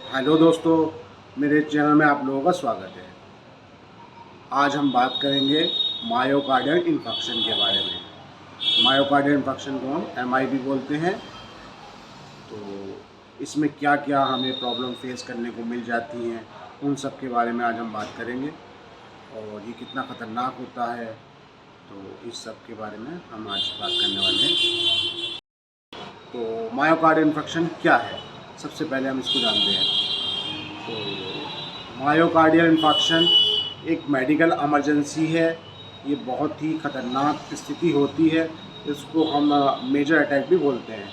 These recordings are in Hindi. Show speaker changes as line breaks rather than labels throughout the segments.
हेलो दोस्तों, मेरे चैनल में आप लोगों का स्वागत है। आज हम बात करेंगे मायोकार्डियल इन्फेक्शन के बारे में। मायोकार्डियल इन्फेक्शन को हम एमआई भी बोलते हैं। तो इसमें क्या क्या हमें प्रॉब्लम फेस करने को मिल जाती हैं, उन सब के बारे में आज हम बात करेंगे और ये कितना ख़तरनाक होता है, तो इस सब के बारे में हम आज बात करने वाले हैं। तो मायोकार्डियल इन्फेक्शन क्या है, सबसे पहले हम इसको जानते हैं। तो मायोकार्डियल इन्फेक्शन एक मेडिकल इमरजेंसी है। ये बहुत ही ख़तरनाक स्थिति होती है, इसको हम मेजर अटैक भी बोलते हैं।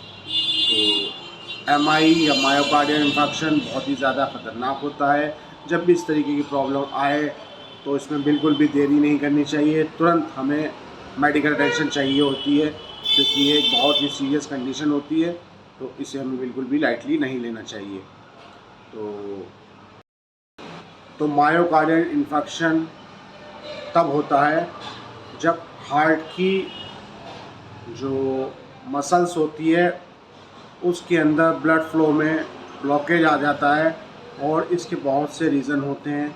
तो एमआई या मायोकार्डियल इन्फेक्शन बहुत ही ज़्यादा ख़तरनाक होता है। जब भी इस तरीके की प्रॉब्लम आए तो इसमें बिल्कुल भी देरी नहीं करनी चाहिए, तुरंत हमें मेडिकल अटेंशन चाहिए होती है, क्योंकि ये एक बहुत ही सीरियस कंडीशन होती है। तो इसे हमें बिल्कुल भी लाइटली नहीं लेना चाहिए। तो मायोकार्डियल इन्फेक्शन तब होता है जब हार्ट की जो मसल्स होती है उसके अंदर ब्लड फ्लो में ब्लॉकेज आ जाता है, और इसके बहुत से रीज़न होते हैं।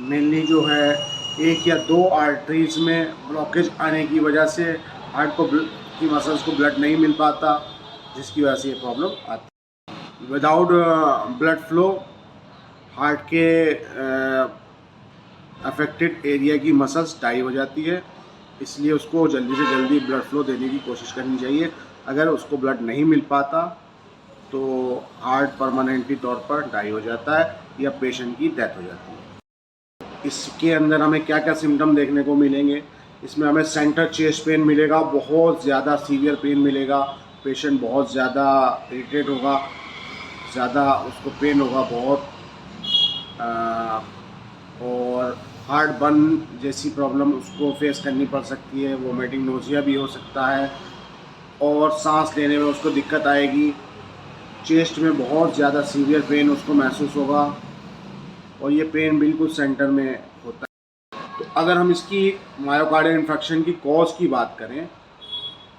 मेनली जो है, एक या दो आर्टरीज़ में ब्लॉकेज आने की वजह से हार्ट को की मसल्स को ब्लड नहीं मिल पाता, जिसकी वजह से ये प्रॉब्लम आती है। विदाउट ब्लड फ्लो हार्ट के अफेक्टेड एरिया की मसल्स डाई हो जाती है, इसलिए उसको जल्दी से जल्दी ब्लड फ्लो देने की कोशिश करनी चाहिए। अगर उसको ब्लड नहीं मिल पाता तो हार्ट परमानेंटली तौर पर डाई हो जाता है या पेशेंट की डेथ हो जाती है। इसके अंदर हमें क्या क्या सिम्टम देखने को मिलेंगे, इसमें हमें सेंटर चेस्ट पेन मिलेगा, बहुत ज़्यादा सीवियर पेन मिलेगा। पेशेंट बहुत ज़्यादा इरिटेट होगा, ज़्यादा उसको पेन होगा बहुत, और हार्ट बर्न जैसी प्रॉब्लम उसको फेस करनी पड़ सकती है। वोमिटिंग, नोज़िया भी हो सकता है, और सांस लेने में उसको दिक्कत आएगी। चेस्ट में बहुत ज़्यादा सीवियर पेन उसको महसूस होगा, और ये पेन बिल्कुल सेंटर में होता है। तो अगर हम इसकी मायोकार्डियल इन्फेक्शन की कॉज की बात करें,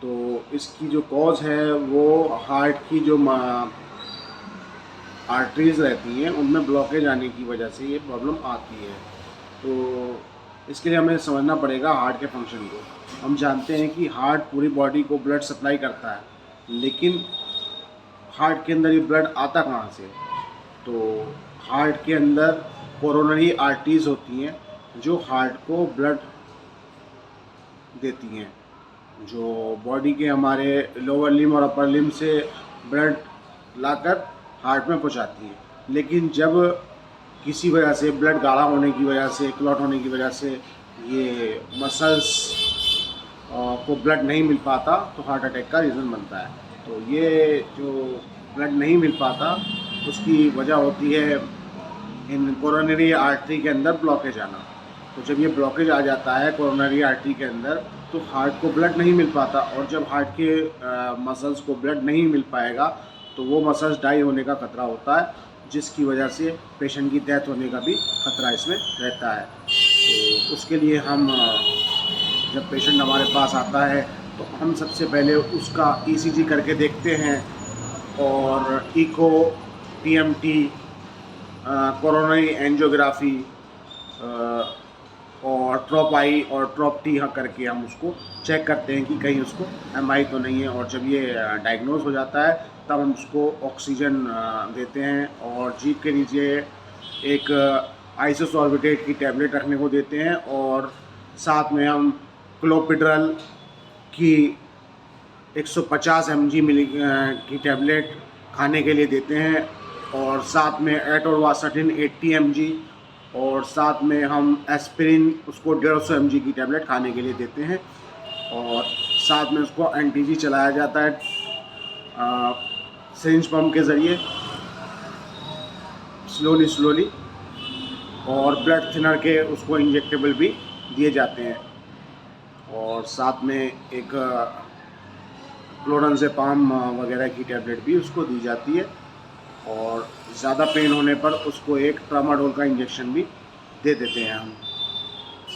तो इसकी जो कॉज है वो हार्ट की जो आर्टरीज़ रहती हैं उनमें ब्लॉकेज आने की वजह से ये प्रॉब्लम आती है। तो इसके लिए हमें समझना पड़ेगा हार्ट के फंक्शन को। हम जानते हैं कि हार्ट पूरी बॉडी को ब्लड सप्लाई करता है, लेकिन हार्ट के अंदर ये ब्लड आता कहाँ से? तो हार्ट के अंदर कोरोनरी आर्टरीज़ होती हैं जो हार्ट को ब्लड देती हैं, जो बॉडी के हमारे लोअर लिम्ब और अपर लिम्ब से ब्लड लाकर हार्ट में पहुंचाती है। लेकिन जब किसी वजह से ब्लड गाढ़ा होने की वजह से, क्लॉट होने की वजह से ये मसल्स को ब्लड नहीं मिल पाता, तो हार्ट अटैक का रीज़न बनता है। तो ये जो ब्लड नहीं मिल पाता उसकी वजह होती है इन कोरोनरी आर्टरी के अंदर ब्लॉकेज आना। तो जब ये ब्लॉकेज आ जाता है कोरोनरी आर्टरी के अंदर, तो हार्ट को ब्लड नहीं मिल पाता, और जब हार्ट के मसल्स को ब्लड नहीं मिल पाएगा तो वो मसल्स डाई होने का खतरा होता है, जिसकी वजह से पेशेंट की डेथ होने का भी खतरा इसमें रहता है। तो उसके लिए हम जब पेशेंट हमारे पास आता है तो हम सबसे पहले उसका ईसीजी करके देखते हैं, और इको, टीएमटी, कोरोनरी एंजियोग्राफी और ट्रॉप आई और ट्रॉप टी करके हम उसको चेक करते हैं कि कहीं उसको एमआई तो नहीं है। और जब ये डायग्नोज हो जाता है तब हम उसको ऑक्सीजन देते हैं, और जीभ के नीचे एक आइसोसॉर्बिटेट की टैबलेट रखने को देते हैं, और साथ में हम क्लोपिड्रल की 150 mg की टैबलेट खाने के लिए देते हैं, और साथ में एटोरवासाटिन 80 mg, और साथ में हम एस्पिरिन उसको 150 mg की टैबलेट खाने के लिए देते हैं, और साथ में उसको एनटीजी चलाया जाता है सिरिंज पंप के ज़रिए स्लोली, और ब्लड थिनर के उसको इंजेक्टेबल भी दिए जाते हैं, और साथ में एक क्लोरानज़ेपाम वगैरह की टैबलेट भी उसको दी जाती है, और ज़्यादा पेन होने पर उसको एक ट्रामाडोल का इंजेक्शन भी दे देते हैं हम।